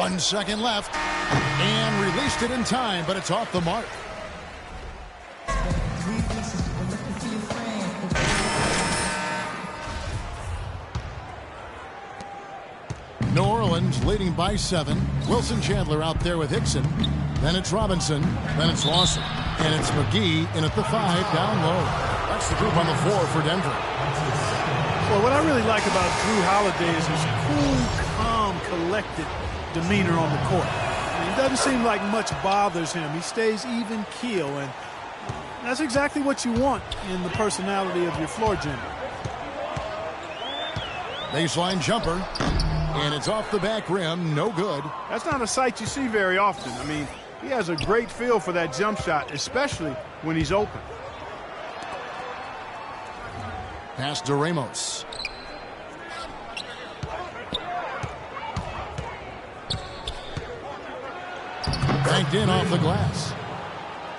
1 second left. And released it in time, but it's off the mark. New Orleans leading by 7. Wilson Chandler out there with Hickson. Then it's Robinson. Then it's Lawson. And it's McGee in at the 5 down low. That's the group on the floor for Denver. Well, what I really like about Drew Holiday is his cool, calm, collected demeanor on the court. It doesn't seem like much bothers him. He stays even keel, and that's exactly what you want in the personality of your floor general. Baseline jumper. And it's off the back rim, no good. That's not a sight you see very often. I mean, he has a great feel for that jump shot, especially when he's open. Pass to Ramos. Banked in off the glass.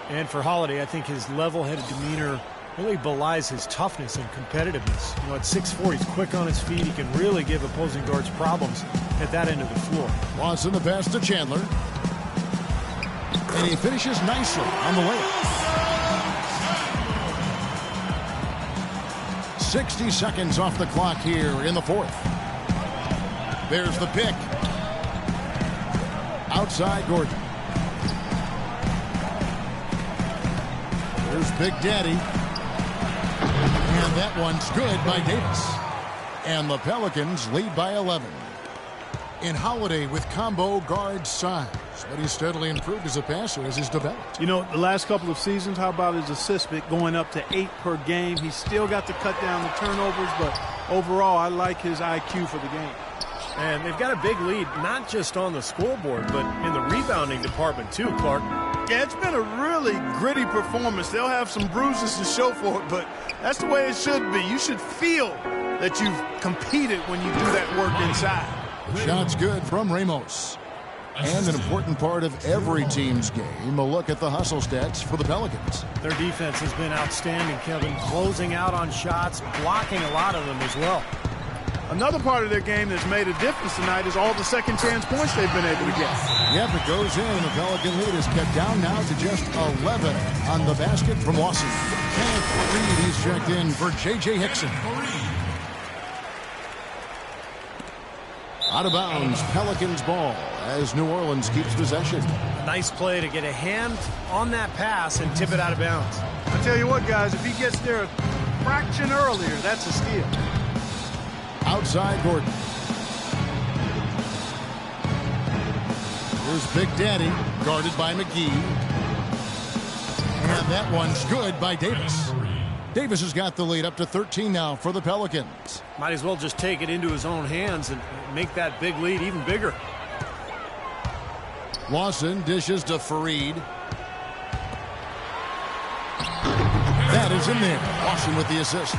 And for Holiday, I think his level-headed demeanor really belies his toughness and competitiveness. You know, at 6'4", he's quick on his feet. He can really give opposing guards problems at that end of the floor. Lawson the pass to Chandler. And he finishes nicely on the layup. 60 seconds off the clock here in the 4th. There's the pick. Outside Gordon. Here's Big Daddy. And that one's good by Davis. And the Pelicans lead by 11. In Holiday with combo guard size, but he's steadily improved as a passer as he's developed. You know, the last couple of seasons, how about his assist bit going up to 8 per game? He's still got to cut down the turnovers, but overall, I like his IQ for the game. And they've got a big lead, not just on the scoreboard, but in the rebounding department too, Clark. Yeah, it's been a really gritty performance. They'll have some bruises to show for it, but that's the way it should be. You should feel that you've competed when you do that work inside. Shot's good from Ramos. And an important part of every team's game, a look at the hustle stats for the Pelicans. Their defense has been outstanding, Kevin. Closing out on shots, blocking a lot of them as well. Another part of their game that's made a difference tonight is all the second chance points they've been able to get. Yep, it goes in. The Pelican lead is kept down now to just 11 on the basket from Lawson. Kenneth Reed, he's checked in for J.J. Hickson. Out of bounds, Pelicans ball as New Orleans keeps possession. Nice play to get a hand on that pass and tip it out of bounds. I tell you what, guys, if he gets there a fraction earlier, that's a steal. Outside Gordon. Here's Big Daddy, guarded by McGee. And that one's good by Davis. Davis has got the lead up to 13 now for the Pelicans. Might as well just take it into his own hands and make that big lead even bigger. Lawson dishes to Fareed. That is in there. Lawson with the assist.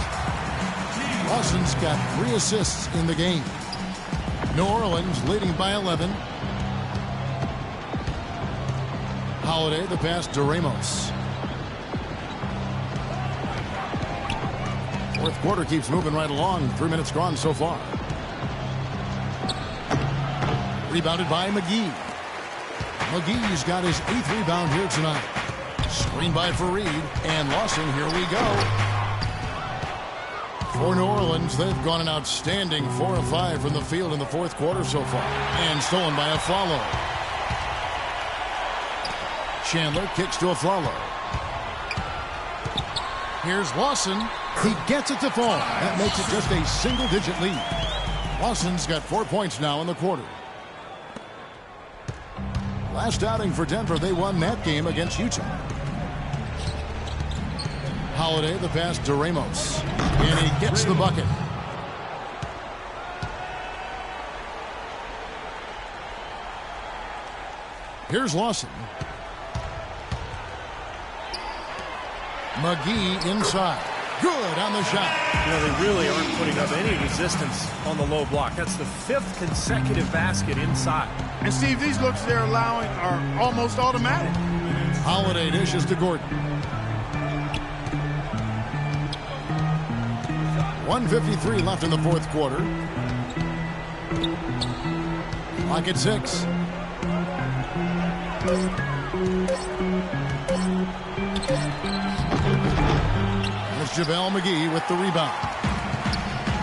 Lawson's got 3 assists in the game. New Orleans leading by 11. Holiday the pass to Ramos. Fourth quarter keeps moving right along. 3 minutes gone so far. Rebounded by McGee. McGee's got his 8th rebound here tonight. Screen by Fareed. And Lawson, here we go. For New Orleans, they've gone an outstanding 4 of 5 from the field in the fourth quarter so far. And stolen by a follow. Chandler kicks to a follow. Here's Lawson. He gets it to fall. That makes it just a single-digit lead. Lawson's got 4 points now in the quarter. Last outing for Denver, they won that game against Utah. Holiday the pass to Ramos. And he gets the bucket. Here's Lawson. McGee inside. Good on the shot. You know, they really aren't putting up any resistance on the low block. That's the 5th consecutive basket inside. And Steve, these looks they're allowing are almost automatic. Holiday dishes to Gordon. 1:53 left in the fourth quarter. Clock at 6. There's JaVale McGee with the rebound.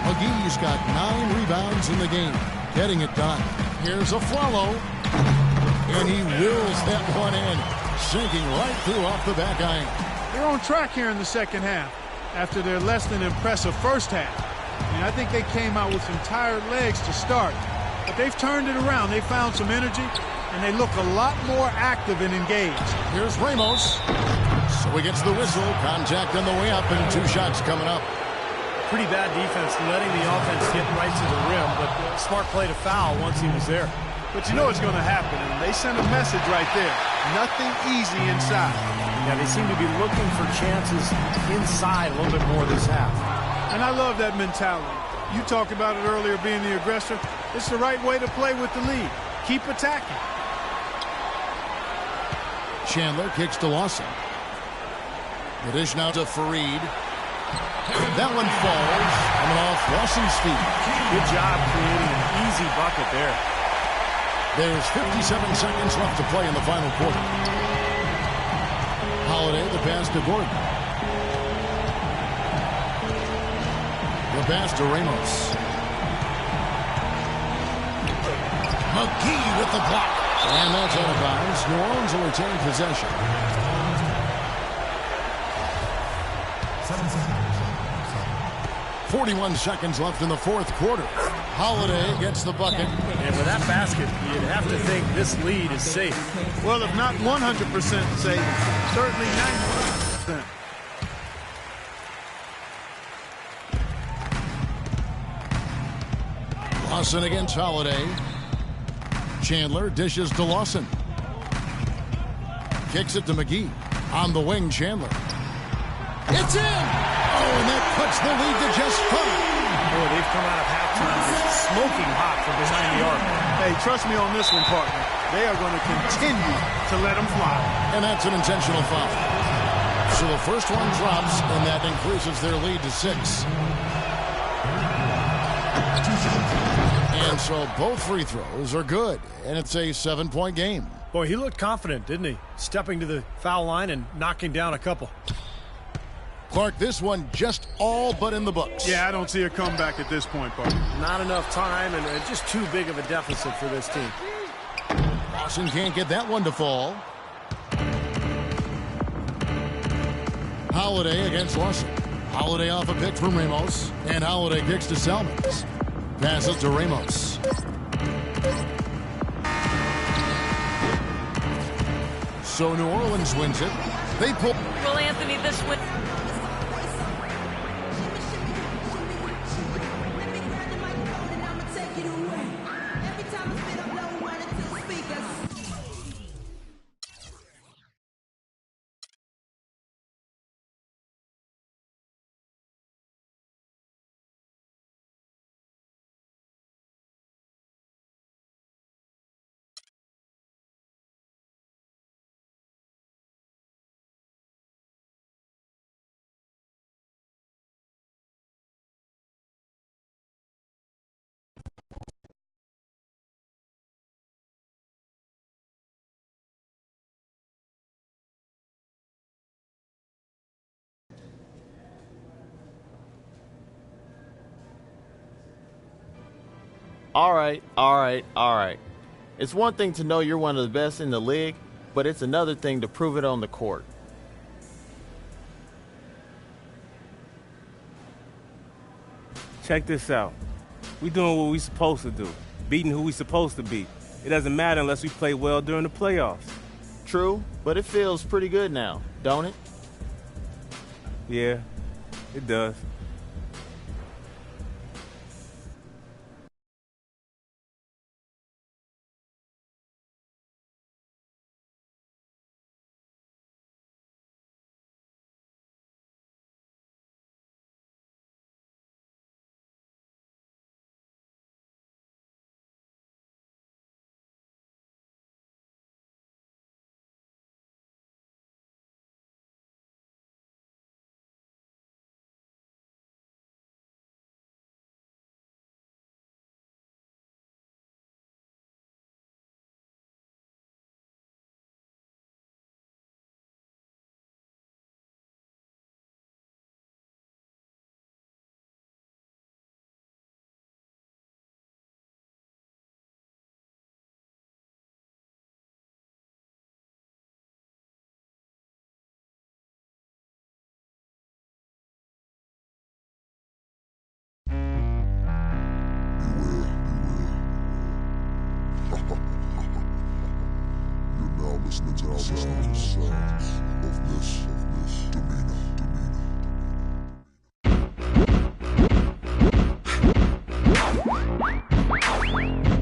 McGee's got 9 rebounds in the game, getting it done. Here's a follow, and he wills that one in, sinking right through off the back iron. They're on track here in the second half after their less than impressive first half. I think they came out with some tired legs to start, but they've turned it around. They found some energy, and they look a lot more active and engaged. Here's Ramos. So he gets the whistle. Contact on the way up, and 2 shots coming up. Pretty bad defense, letting the offense get right to the rim, but smart play to foul once he was there. But you know it's going to happen, and they sent a message right there. Nothing easy inside. Yeah, they seem to be looking for chances inside a little bit more this half. And I love that mentality. You talked about it earlier, being the aggressor. It's the right way to play with the lead. Keep attacking. Chandler kicks to Lawson. The dish now to Fareed. That one falls. Coming off Lawson's feet. Good job creating an easy bucket there. There's 57 seconds left to play in the final quarter. Holiday, the pass to Gordon. The pass to Ramos. McGee with the block. And that's out of bounds. New Orleans will retain possession. 41 seconds left in the fourth quarter. Holiday gets the bucket. And with that basket, you'd have to think this lead is safe. Well, if not 100% safe, certainly 95%. Lawson against Holiday. Chandler dishes to Lawson. Kicks it to McGee. On the wing, Chandler. It's in! Oh, and that puts the lead to just 5. Boy, they've come out of halftime smoking hot from behind the arc. Hey, trust me on this one, partner. They are going to continue to let them fly. And that's an intentional foul. So the first one drops, and that increases their lead to 6. And so both free throws are good, and it's a 7-point game. Boy, he looked confident, didn't he? Stepping to the foul line and knocking down a couple. Clark, this one just all but in the books. Yeah, I don't see a comeback at this point, partner. Not enough time, and just too big of a deficit for this team. Lawson can't get that one to fall. Holiday against Lawson. Holiday off a pick from Ramos, and Holiday kicks to Salmons. Passes to Ramos. So New Orleans wins it. They pull. Will Anthony this win? All right. It's one thing to know you're one of the best in the league, but it's another thing to prove it on the court. Check this out. We doing what we supposed to do, beating who we supposed to beat. It doesn't matter unless we play well during the playoffs. True, but it feels pretty good now, don't it? Yeah, it does.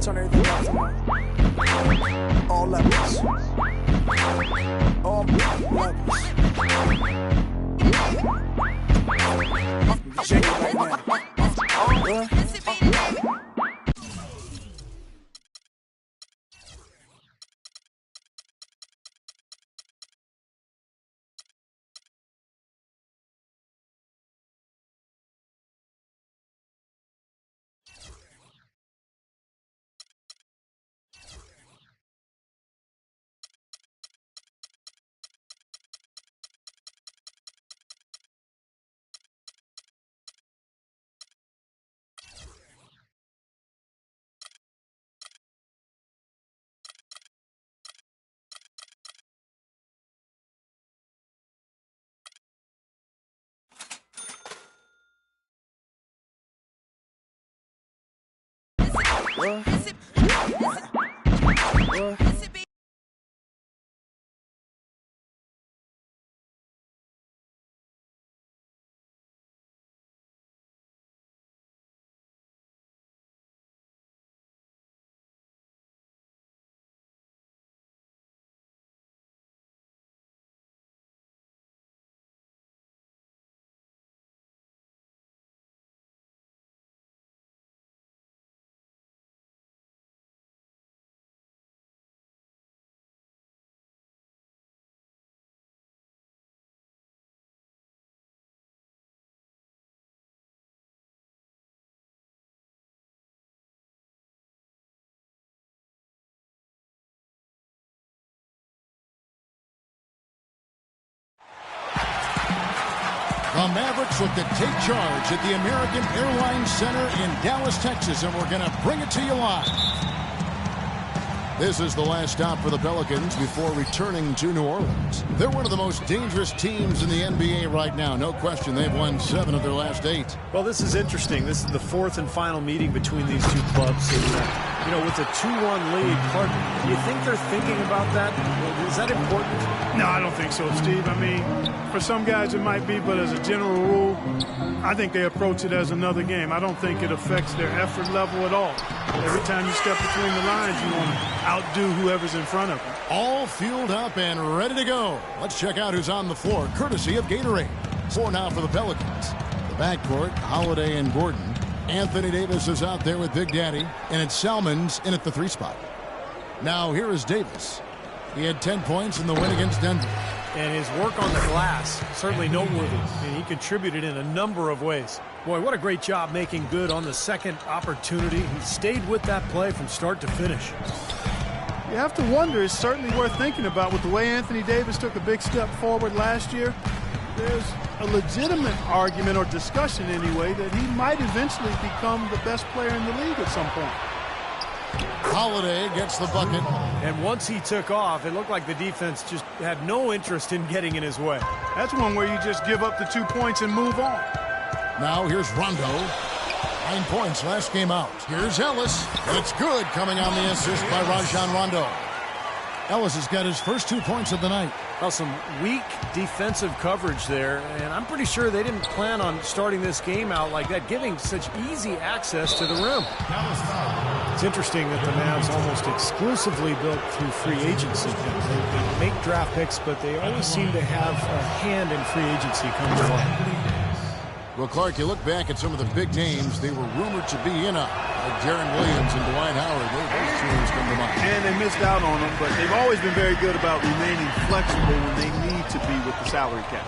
Turn everything up tonight. All levels. All levels. Shake it right now. The Mavericks look to take charge at the American Airlines Center in Dallas, Texas, and we're going to bring it to you live. This is the last stop for the Pelicans before returning to New Orleans. They're one of the most dangerous teams in the NBA right now. No question, they've won 7 of their last 8. Well, this is interesting. This is the 4th and final meeting between these two clubs. And, you know, with a 2-1 lead, Clark, do you think they're thinking about that? Is that important? No, I don't think so, Steve. I mean, for some guys it might be, but as a general rule, I think they approach it as another game. I don't think it affects their effort level at all. Every time you step between the lines, you want to outdo whoever's in front of you. All fueled up and ready to go. Let's check out who's on the floor, courtesy of Gatorade. 4 now for the Pelicans. The backcourt, Holiday and Gordon. Anthony Davis is out there with Big Daddy, and it's Salmons in at the 3 spot. Now here is Davis. He had 10 points in the win against Denver. And his work on the glass, certainly noteworthy. And he contributed in a number of ways. Boy, what a great job making good on the second opportunity. He stayed with that play from start to finish. You have to wonder, it's certainly worth thinking about with the way Anthony Davis took a big step forward last year. There's a legitimate argument or discussion anyway that he might eventually become the best player in the league at some point. Holiday gets the bucket. And once he took off, it looked like the defense just had no interest in getting in his way. That's one where you just give up the 2 points and move on. Now here's Rondo. 9 points last game out. Here's Ellis. It's good, coming on the assist by Rajon Rondo. Ellis has got his first 2 points of the night. Well, some weak defensive coverage there, and I'm pretty sure they didn't plan on starting this game out like that, giving such easy access to the rim. It's interesting that the Mavs almost exclusively built through free agency. They make draft picks, but they always seem to have a hand in free agency come to life. Well, Clark, you look back at some of the big names they were rumored to be in on, like Darren Williams and Dwight Howard. Those two names come to mind. And they missed out on them, but they've always been very good about remaining flexible when they need to be with the salary cap.